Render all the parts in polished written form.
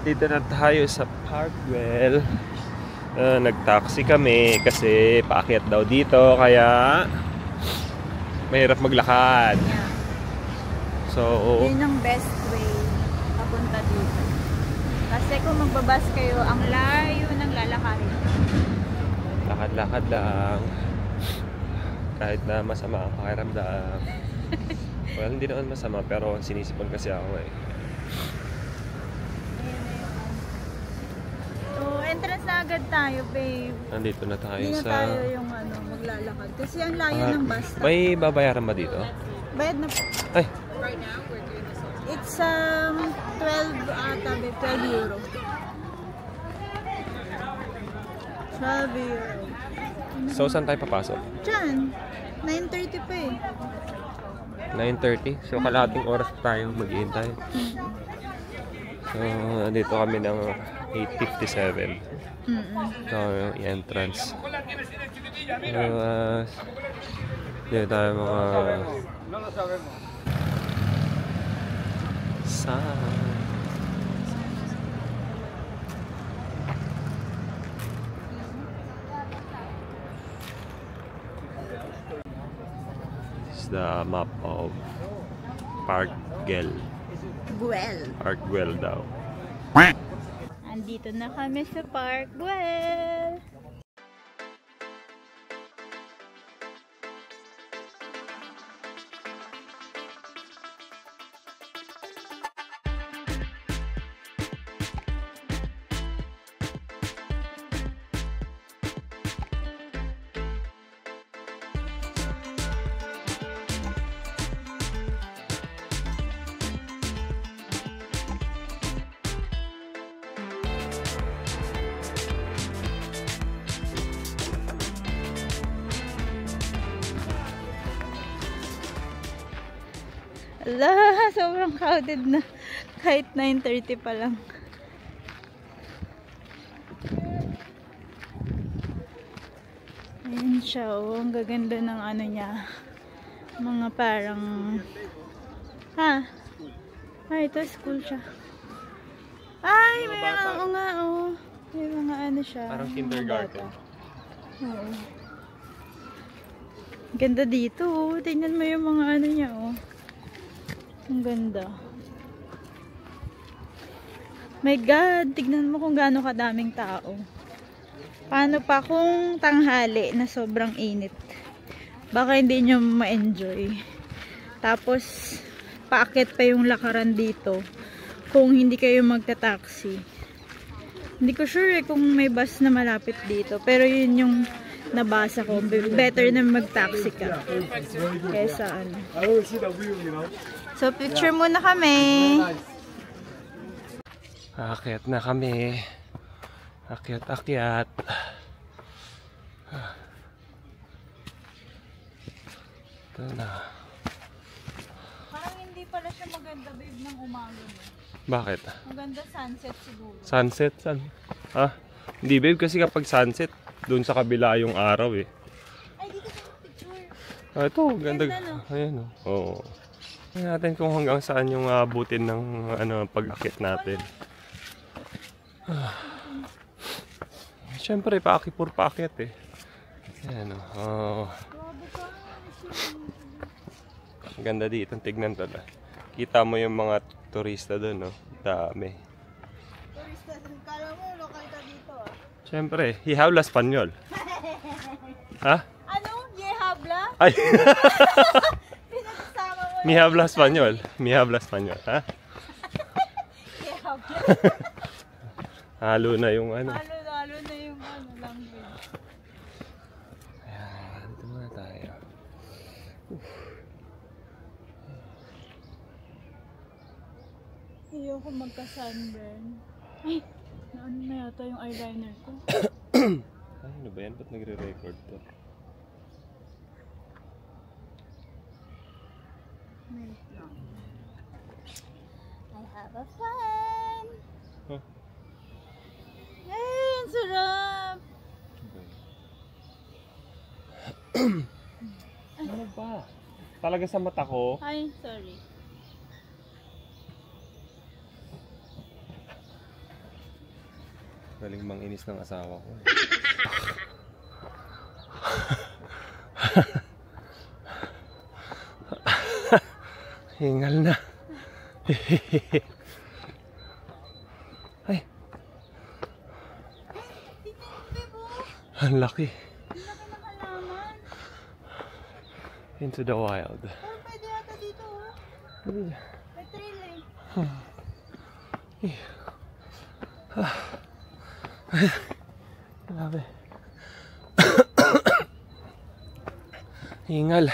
Dito na tayo sa Parkwell. Nag-taxi kami kasi paakyat daw dito kaya mahirap maglakad. Yeah. So, yun ang best way papunta dito. Kasi kung magbabas kayo, ang layo ng lalakarin. lakad-lakad lang. Kahit na masama ang pakiramdam. Well, hindi naman masama pero sinisipon kasi ako eh. So, entrance na agad tayo, babe. Nandito na tayo Hindi na sa... tayo yung maglalakad. Kasi ang layo ng bus stop. May babayaran ba dito? Bayad na po. Ay! It's 12 ata, babe. 12 euro. 12 euro. So, saan tayo papasok? Diyan. 9:30 pa eh. 9:30? So, kalahating oras tayo maghihintay. So, dito kami ng 8:57. So, yung entrance. Dito tayo mga... This is the map of Parkwell. Parkwell daw. Andito na kami sa Parkwell. Ala, sobrang crowded na. Kahit 9:30 pa lang. Ayan siya, oh. Ang gaganda ng ano niya. Mga parang... Ha? Ay, ito school siya. Ay, may mga nga, oh. May mga ano siya. Parang kindergarten. Oo. Ganda dito, oh. Tingnan mo yung mga ano niya, oh. Ang ganda. My God, tignan mo kung gaano kadaming tao. Paano pa kung tanghali na sobrang init? Baka hindi nyo ma-enjoy. Tapos, paakyat pa yung lakaran dito kung hindi kayo magta-taxi. Hindi ko sure kung may bus na malapit dito. Pero yun yung nabasa ko. Better na mag-taxi ka kaysa ano. So, picture muna kami. Akyat na kami. Akyat. Ito na. Parang hindi pala siya maganda, babe, ng umaga mo. Bakit? Maganda sunset siguro. Sunset? Ha? Hindi babe, kasi kapag sunset, doon sa kabila yung araw eh. Ay, dito sa picture. Ito, ganda. Ganda, no? Ayan o. Oo. Tingnan natin kung hanggang saan yung abutin ng pag-akit natin. Siyempre, paakipur paakyat eh. Ayan o. Ganda dito, tignan to. Kita mo yung mga turista doon, no? Dami. Turista, kala mo, lokal ka dito ah. Siyempre, he habla Espanyol. Ha? Ano? Ye habla? Ay! Pinagsama mo Mi habla Espanyol. Mi habla Espanyol, ha? Ye habla. Halo na yung ano. Lalo na yung ano, language. Ayan, dito muna tayo. Ayoko magka-sunburn. Ay, naano na yata yung eyeliner ko. Ay, ano ba yan? Ba't nagre-record to? Wait lang. I have a fun! Huh? Ay, ang sarap! Ano ba? Talaga sa mata ko? Ay, sorry. Galing manginis ng asawa ko. Hingal na. Ay. Ang laki. Into the wild. Pwede yata dito, oh. May trail eh. Grabe. Hingal.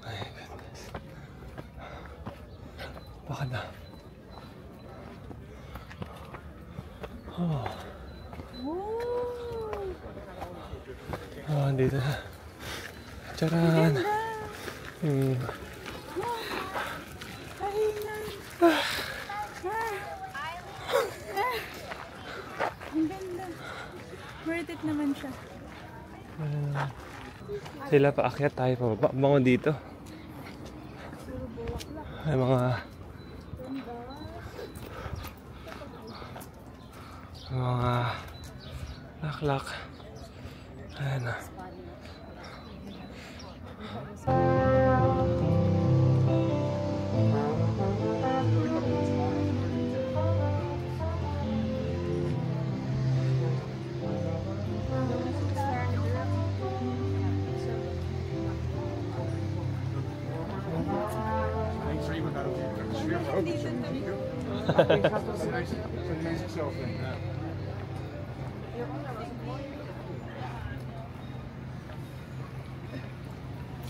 My goodness. Baka na. Andito na. Charan. Ang ganda. Worth it naman siya. Sila paakyat, tayo pababa. Bango dito. May mga laklak. Ayan na.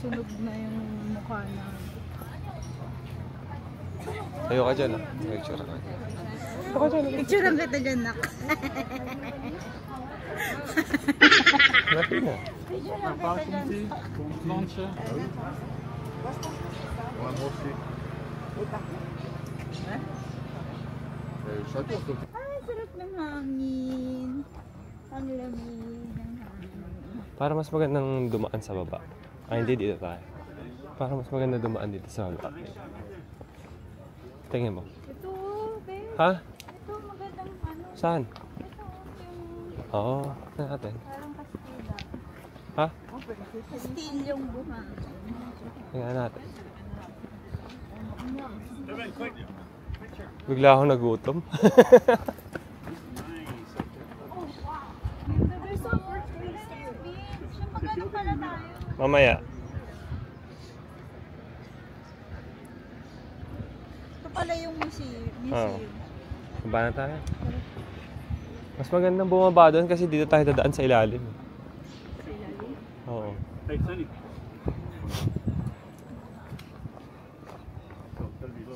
Sunog na yung mukha na. Tayo ka dyan, ah. Picture ka. Picture ang kita dyan, nak. Laki na. Picture ang kita dyan. Ay, sarap ng hangin. Ang lamig ng hangin. Para mas magandang dumaan sa baba. Ay, hindi dito tayo. Para mas maganda dumaan dito sa baba. Tingin mo. Ito, babe. Ha? Ito, magandang ano. Saan? Ito, yung Oo, tingnan natin. parang Kastila. Ha? Kastil yung buhangin. Tingnan natin. Bigla akong nagutom. There's so much beach. Magano pala tayo? Mamaya. Ito pala yung museum. Oo. Baba na tayo. Mas magandang bumaba doon kasi dito tayo dadaan sa ilalim. Oo.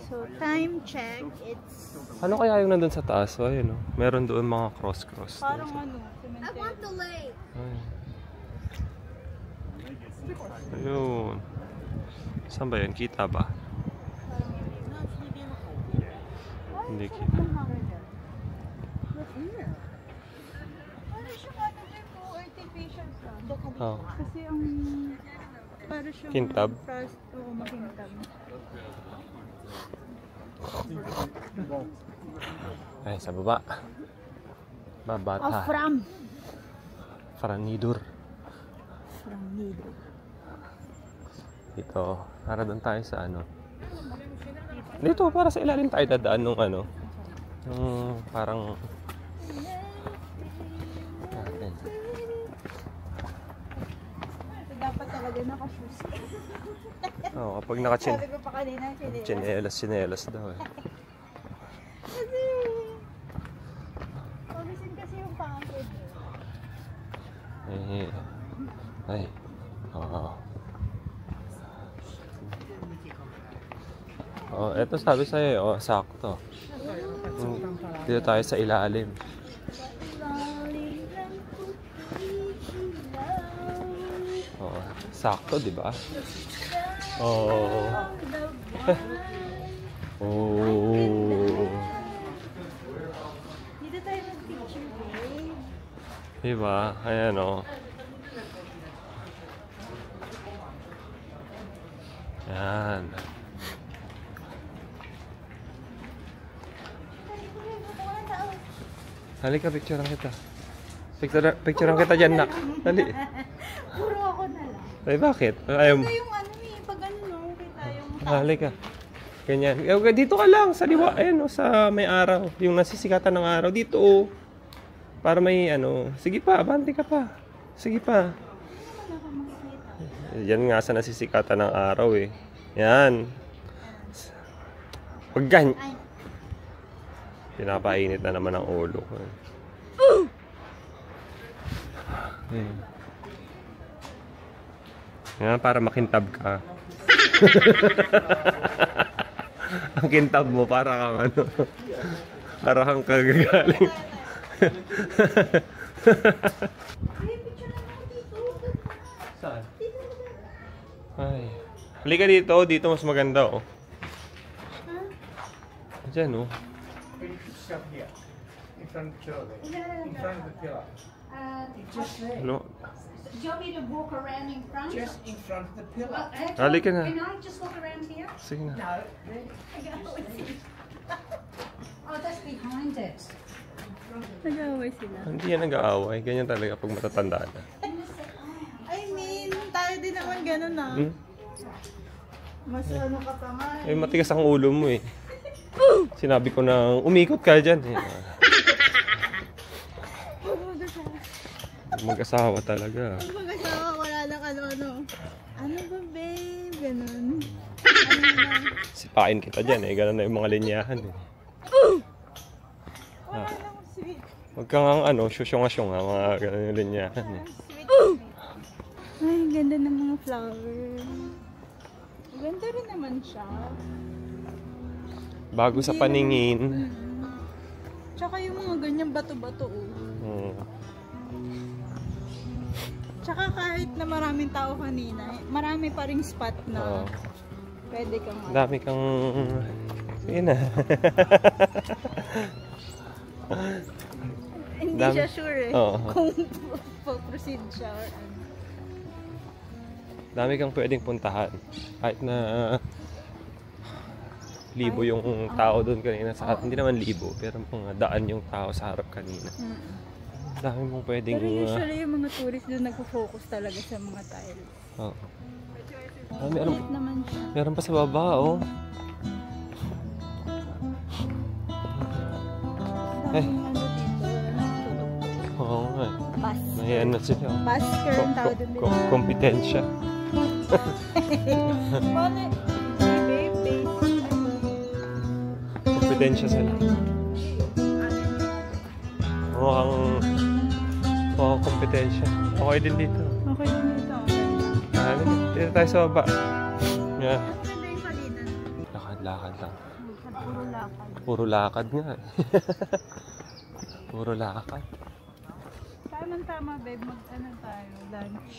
So, time check, it's Ano kaya yung nandun sa taas? So, ayun, no? Meron doon mga cross-cross. parang ano, cemetery. Ay. Ayun. Saan ba yun? Kita ba? Hindi kita. Para siyang ano din po, artificial sun. Oh. Kasi ang para siyang Kintab? frost o makintab. Ay, sa baba. Babata. From Faranidur. Nido. Dito. Para doon tayo sa ano. Dito, para sa ilalim tayo dadaan nung ano. Nung parang... Natin. So, dapat talaga naka-shoes. Oo, kapag naka-chin... Sabi ko pa kanina, Chinelas daw eh. Kasi, pabisin kasi yung pangkod. Ay. Oo. Oh, eto sabi sa'yo, oh, sakto. Dito tayo sa ilalim. Oh, sakto, di ba? Oh. Oh. Dito tayo mag-picture, babe. Diba? Ayan, oh. Yan. Halika, picturean kita. Picturean kita dyan, nak. Dali. Puro ako na lang. Ay, bakit? Ayaw mo. Ito yung ano eh, pag ano no, kita yung Halika. Ganyan. Dito ka lang, sa liwa. Ayan, oh, sa may araw. Yung nasisikatan ng araw. Dito, oh. Para may ano. Sige pa, abante ka pa. Sige pa. Yan nga sa nasisikatan ng araw, eh. Yan. Huwag ganyan. Ay. Pinapainit na naman ang ulo ko. Yan, para makintab ka. Ang kintab mo, para kang ano. Para kang kagagaling. Saan? Ay. Halika dito, dito mas maganda, oh. Diyan, oh. Shove here, in front of the pillar there. In front of the pillar. Just there. Ano? Do you want me to walk around in front? Just in front of the pillar. Actually, Halika na. Can I just walk around here? Sige na. No, there. Oh, that's behind it. nag-aaway sila. Hindi yan nag-aaway. Ganyan talaga pag matatanda na. I mean, tayo din naman ganun na. Hmm? Mas ano ka pa nga. Eh, matigas ang ulo mo, eh. Sinabi ko na umikot ka dyan. Eh. Mag-asawa talaga. Pag mag-asawa, wala lang ano-ano. Ano ba, babe? Ganun. Ano na? Sipain kita dyan, eh. Ganun na yung mga linyahan, eh. Wala lang, sweet. Huwag kang ang ano, syusyong-asyong, ha. Mga ganun yung linyahan, eh. Sweet. Ay, ang ganda ng mga flower. Ganda rin naman siya. Bago sa paningin. Tsaka yung mga ganyang bato-bato, oh. Tsaka kahit na maraming tao kanina, marami pa ring spot na Oo. pwede kang Dami kang... Sige na. Hindi Dami. siya sure eh. Oo. Kung proceed siya or ano. Dami kang pwedeng puntahan. Kahit na... libo yung tao doon kanina sa harap. Hindi naman libo, pero mga daan yung tao sa harap kanina. Dami mong pwedeng... Pero usually yung mga tourist doon nagpo-focus talaga sa mga tiles. Oo. Meron, Ulit naman siya. meron pa sa baba, oh. Ay. Daming ano dito, tutok. Oo nga. Eh. Bus. May ano sila. oh. Basker ang tawag doon. Kompetensya. Paano? Babe. Kompetensya sila. Mukhang kompetensya. Okay din dito. Okay din dito. Dito tayo sa baba. Yeah. Ano yung kalinan? Lakad-lakad lang. Puro lakad. Puro lakad nga eh. Puro lakad. Tama babe, mag-ano tayo, lunch.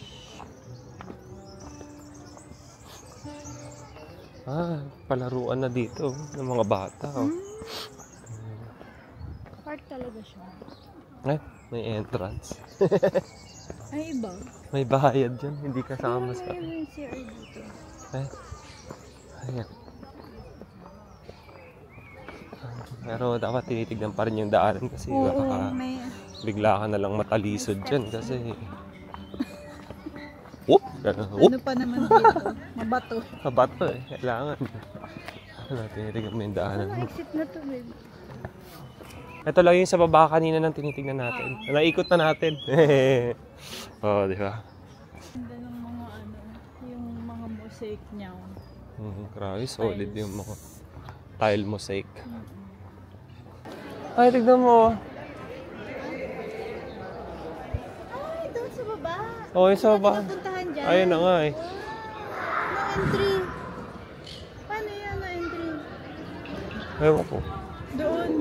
Palaruan na dito ng mga bata. Oh. Park talaga siya. Ay, may entrance. Ay, iba. May bayad dyan, hindi kasama sa... May CR dito. Ay, ayan. Pero dapat tinitignan pa rin yung daanan kasi baka may... bigla ka na lang matalisod dyan kasi... Whoop! Whoop! Ano pa naman dito? Mabato. Kabato eh, kailangan. Tinitignan mo yung daanan mo. Exit na to, babe. Ito lang yung sa baba kanina nang tinitignan natin. Naikot na natin. Oh, di ba? Ganda ng mga ano, yung mga mosaic niya. Grabe, solid yung mga tile mosaic. Ay, tignan mo. Ay, doon sa baba. Oh, yung sa baba. Puntahan dyan. Ayun na nga eh. No entry. Paano yan, no entry? Ewan ko. Doon.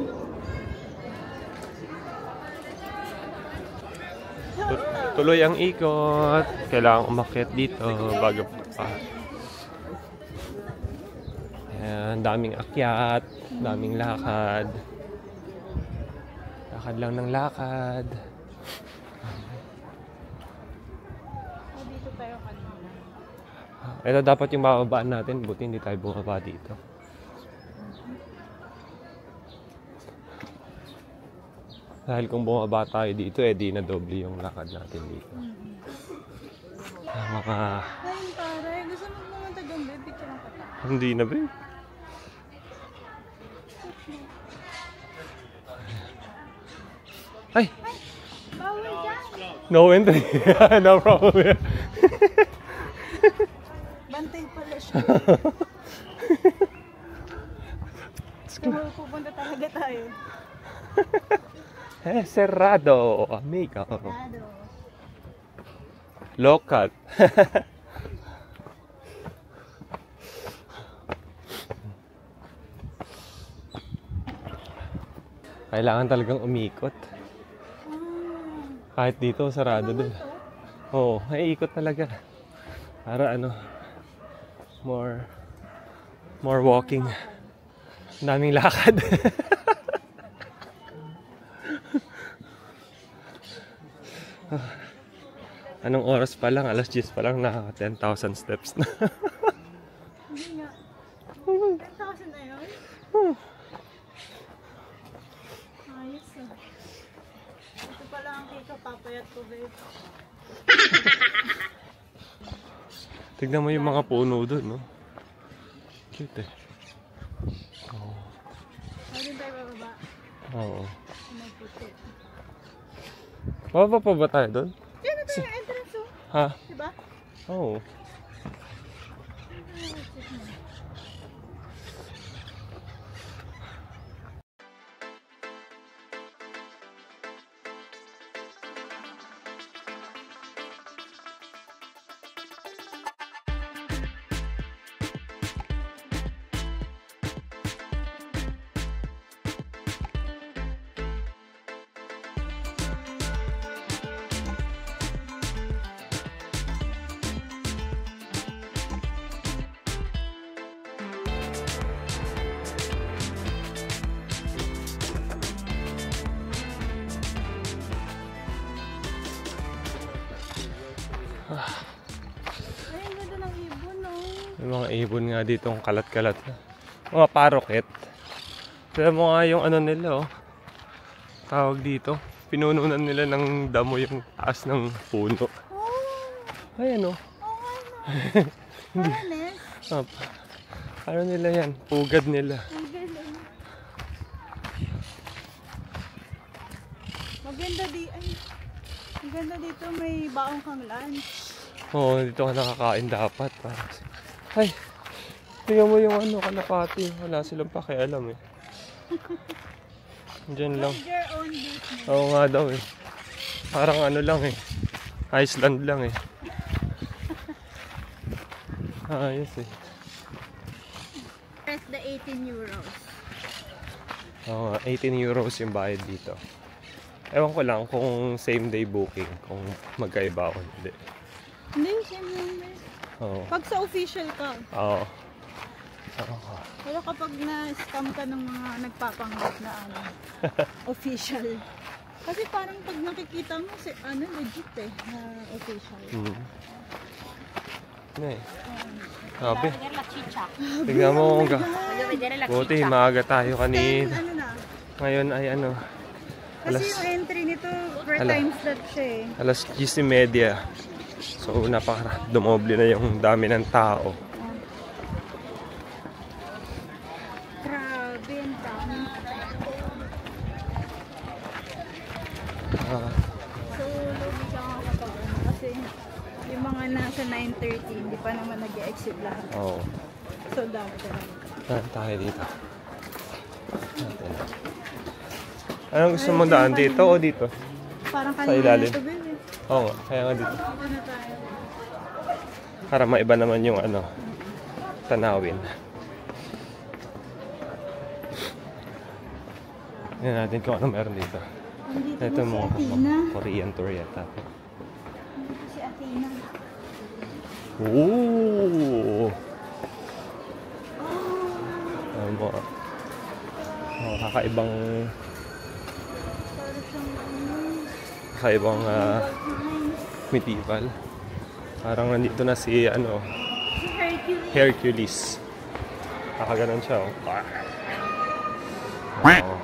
Tuloy ang ikot. Kailangan umakyat dito bago pa. Ayan, daming akyat, daming lakad. Lakad lang ng lakad. Dito tayo kanina. Ito dapat yung bababaan natin. Buti hindi tayo bumaba dito. Dahil kung bumaba tayo dito, eh di na doble yung lakad natin dito. Mga... Ayun, taray. Gusto mo pumunta doon, babe? Picture lang kita. Hindi na, babe. Ay! Bawal dyan. No entry. No problem. Bantay pala siya. Kung pupunta talaga tayo. Cerrado, amigo. Lado. Local. Kailangan talagang umikot. Kahit dito, sarado din. Oo, ay ikot talaga. Para ano, more walking. Ang daming lakad. Anong oras pa lang? Alas 10 pa lang, naka 10,000 steps na. Hindi nga. 10,000 na yun? Ayos ah. Ito pala ang kikapapayat ko, babe. Tignan mo yung mga puno doon, no? Cute eh. Oo. Ayun tayo bababa. Oo. Nagputi. Bababa pa ba tayo doon? Diyan na tayo yung entrance oh. Ha? Diba? Oo. Ayun, ganda ng ibon oh. May mga ibon nga dito, ang kalat-kalat na. Mga paroket. Kaya mo nga yung ano nila, oh. Tawag dito. Pinununan nila ng damo yung taas ng puno. Oh! Ayan, oh. Oo nga no. Honest. Ano nila yan? Pugad nila. Ang galing. Maganda di ay. Ang ganda dito, may baong kang lunch. Oo, dito ka nakakain dapat. Ay, tingnan mo yung ano, kalapati. Wala silang pakialam eh. Diyan lang. Mind your own business. Oo nga daw eh. Parang ano lang eh. Iceland lang eh. Ayos eh. Press the 18 euros. Oo, 18 euros yung bayad dito. Ewan ko lang kung same day booking, kung magkaiba o hindi. Hindi, siyempre. Oo. Pag sa official ka. Oo. Oo. Pero kapag na-scam ka ng mga nagpapanggap na ano, official. Kasi parang pag nakikita mo, ano, legit eh, na official. Ano eh. Sabi. Tignan mo kung buti, maaga tayo kanina. Ano na? Ngayon ay ano. Kasi yung entry nito, per time slot siya eh. Alas 10:30. So, dumoble na yung dami ng tao. Grabe, ang dami. So, lugi ka nga kapag ano. Kasi yung mga nasa 9:30, hindi pa naman nag-exit lahat. Oo. So, dami talaga. Saan tayo dito? Natin. Anong gusto mong daan? Dito o dito? Parang Sa kanina ilalim. ito, babe. Oo nga, kaya nga dito. Ako na tayo. Para maiba naman yung ano, tanawin. Tingnan natin kung ano meron dito. Nandito Ito na si mo, Athena. Korean tour yata. Nandito si Athena. Ooh! Ano kakaibang Para siyang kakaibang medieval. Parang nandito na si ano, si Hercules. Hercules. Kakaganon siya, oh. Wow.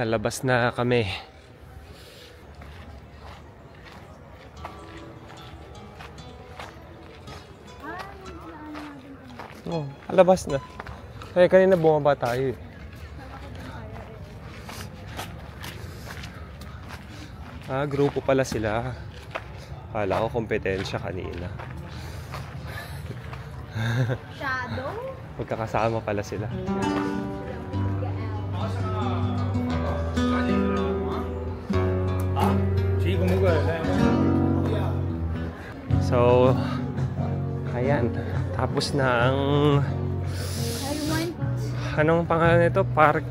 Lalabas na kami. Oh, lalabas na. Kaya kanina bumaba tayo eh. Ah, grupo pala sila. Kala ko kompetensya kanina. Shadow? Magkakasama pala sila. So, ayan. Tapos na ang... Anong pangalan nito? Park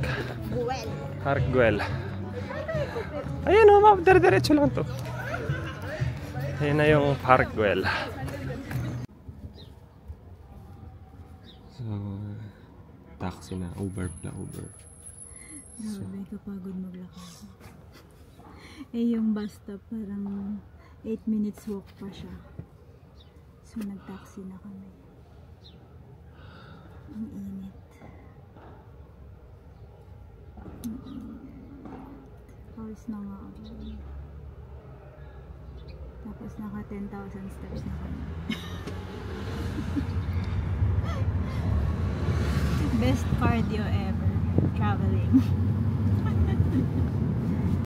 Güell. Ayan o, dire-diretso lang to. Ayan na yung Park Güell. So, taxi na. Uber pala, Uber. Grabe, kapagod maglakad. Eh, yung bus stop parang 8 minutes walk pa siya. So, nag-taxi na kami. Ang init. Pause na nga ako. Tapos naka 10,000 steps na kami. Best cardio ever. Traveling.